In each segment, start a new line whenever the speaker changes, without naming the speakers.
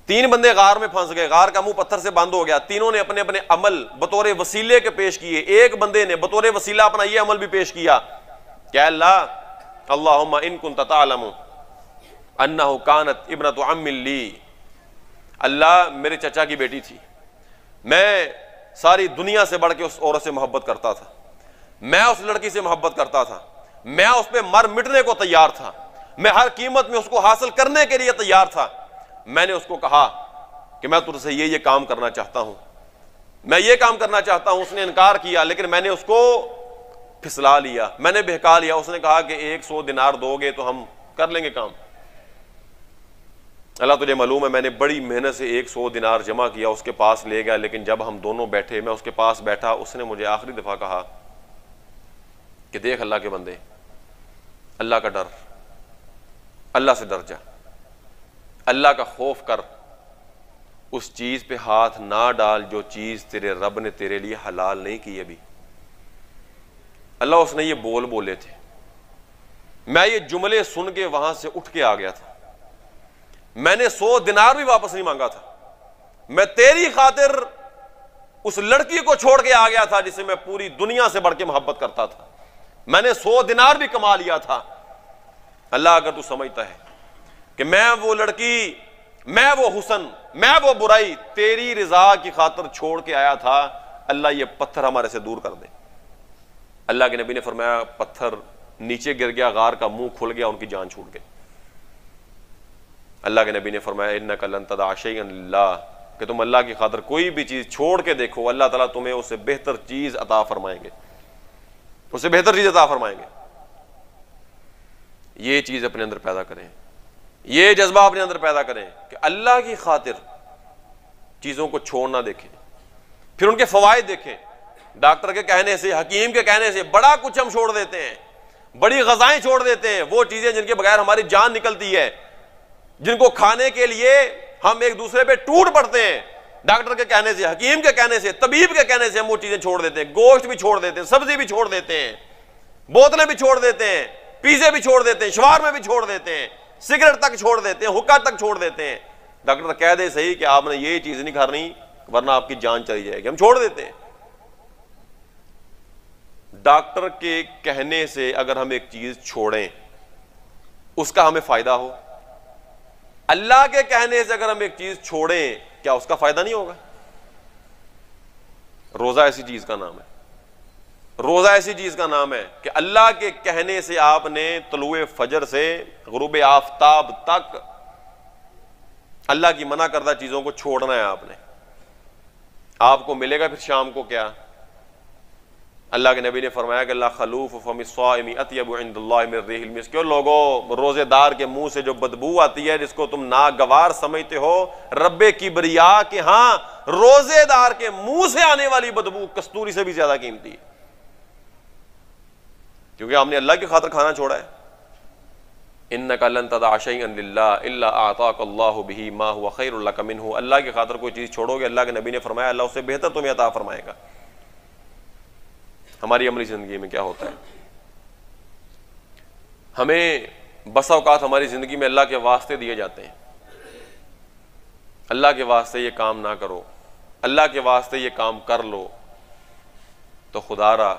3 بندے غار میں پھنس گئے، غار کا منہ پتھر سے بند ہو گیا، تینوں نے اپنے اپنے عمل بطور وسیلے کے پیش کیے. ایک بندے نے بطور وسیلہ اپنا یہ عمل بھی پیش کیا کہ اللہ اللہم ان کنت تعلم انہ کانت ابنۃ عم لی، اللہ میرے چچا کی بیٹی تھی، میں ساری دنیا سے بڑھ کے اس عورت سے محبت کرتا تھا، میں اس لڑکی سے محبت کرتا تھا، میں اس پہ مر مٹنے کو تیار تھا، میں ہر قیمت میں اس کو حاصل کرنے کے لیے تیار تھا. میں نے اس کو کہا کہ میں تجھ سے یہ کام کرنا چاہتا ہوں، میں یہ کام کرنا چاہتا ہوں. اس نے انکار کیا، لیکن میں نے اس کو پھسلا لیا، میں نے بہکا لیا. اس نے کہا کہ 100 دینار دو گے تو ہم کر لیں گے کام. اللہ تجھے معلوم ہے میں نے بڑی محنت سے 100 دینار جمع کیا، اس کے پاس لے گیا، لیکن جب ہم دونوں بیٹھے، میں اس کے پاس بیٹھا، اس نے مجھے آخری دفعہ کہا کہ دیکھ اللہ کے بندے، اللہ کا ڈر، اللہ سے ڈر جا، اللہ کا خوف کر، اس چیز پہ ہاتھ نہ ڈال جو چیز تیرے رب نے تیرے لیے حلال نہیں کی ابھی. اللہ اس نے یہ بولے تھے، میں یہ جملے سن کے وہاں سے اٹھ کے آ گیا تھا. میں نے 100 دینار بھی واپس نہیں مانگا تھا، میں تیری خاطر اس لڑکی کو چھوڑ کے آ گیا تھا جسے میں پوری دنیا سے بڑھ کے محبت کرتا تھا. میں نے 100 دینار بھی کما لیا تھا. اللہ اگر تو سمجھتا ہے کہ میں وہ لڑکی، میں وہ حسن، میں وہ برائی تیری رضا کی خاطر چھوڑ کے آیا تھا، اللہ یہ پتھر ہمارے سے دور کر دے. اللہ کے نبی نے فرمایا پتھر نیچے گر گیا، غار کا منہ کھل گیا، ان کی جان چھوٹ گئی. اللہ کے نبی نے فرمایا انک لن تدع شیئا للہ، کہ تم اللہ کی خاطر کوئی بھی چیز چھوڑ کے دیکھو، اللہ تعالیٰ تمہیں اس سے بہتر چیز عطا فرمائیں گے، اس سے بہتر چیز عطا فرمائیں گے. یہ چیز اپنے اندر پیدا کریں، یہ جذبہ اپنے اندر پیدا کریں کہ اللہ کی خاطر چیزوں کو چھوڑنا دیکھیں، پھر ان کے فوائد دیکھیں. ڈاکٹر کے کہنے سے، حکیم کے کہنے سے بڑا کچھ ہم چھوڑ دیتے ہیں، بڑی غذائیں چھوڑ دیتے ہیں، وہ چیزیں جن کے بغیر ہماری جان نکلتی ہے، جن کو کھانے کے لیے ہم ایک دوسرے پہ ٹوٹ پڑتے ہیں. ڈاکٹر کے کہنے سے، حکیم کے کہنے سے، طبیب کے کہنے سے ہم وہ چیزیں چھوڑ دیتے ہیں. گوشت بھی چھوڑ دیتے ہیں، سبزی بھی چھوڑ دیتے ہیں، بوتلیں بھی چھوڑ دیتے ہیں، پیزے بھی چھوڑ دیتے ہیں، شوارمے بھی چھوڑ دیتے ہیں، سگریٹ تک چھوڑ دیتے ہیں، حقہ تک چھوڑ دیتے ہیں. ڈاکٹر کہہ دے صحیح کہ آپ نے یہ چیز نہیں کھانی ورنہ آپ کی جان چلی جائے گی، ہم چھوڑ دیتے ہیں. ڈاکٹر کے کہنے سے اگر ہم ایک چیز چھوڑیں اس کا ہمیں فائدہ ہو، اللہ کے کہنے سے اگر ہم ایک چیز چھوڑیں کیا اس کا فائدہ نہیں ہوگا؟ روزہ ایسی چیز کا نام ہے، روزہ ایسی چیز کا نام ہے کہ اللہ کے کہنے سے آپ نے طلوع فجر سے غروب آفتاب تک اللہ کی منع کردہ چیزوں کو چھوڑنا ہے. آپ نے، آپ کو ملے گا پھر شام کو کیا؟ اللہ کے نبی نے فرمایا کہ اللہ خلوف فم الصائم اطیب عند اللہ من ریح المسک. لوگوں، روزے دار کے منہ سے جو بدبو آتی ہے جس کو تم ناگوار سمجھتے ہو، رب کبریا کے ہاں روزے دار کے منہ سے آنے والی بدبو کستوری سے بھی زیادہ قیمتی ہے، کیونکہ ہم نے اللہ کی خاطر کھانا چھوڑا ہے. انک لن تدع شیئا للہ الا اعطاک اللہ بہ ما هو خیر لک منہ. اللہ کی خاطر کوئی چیز چھوڑو گے، اللہ کے نبی نے فرمایا اللہ اس سے بہتر تمہیں عطا فرمائے گا. ہماری عملی زندگی میں کیا ہوتا ہے؟ ہمیں بسا اوقات ہماری زندگی میں اللہ کے واسطے دیے جاتے ہیں، اللہ کے واسطے یہ کام نہ کرو، اللہ کے واسطے یہ کام کر لو. تو خدا را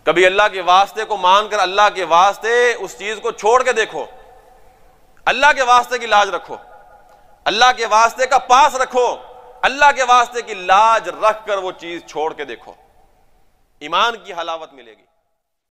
کبھی اللہ کے واسطے کو مان کر اللہ کے واسطے اس چیز کو چھوڑ کے دیکھو، اللہ کے واسطے کی لاج رکھو، اللہ کے واسطے کا پاس رکھو، اللہ کے واسطے کی لاج رکھ کر وہ چیز چھوڑ کے دیکھو، ایمان کی حلاوت ملے گی.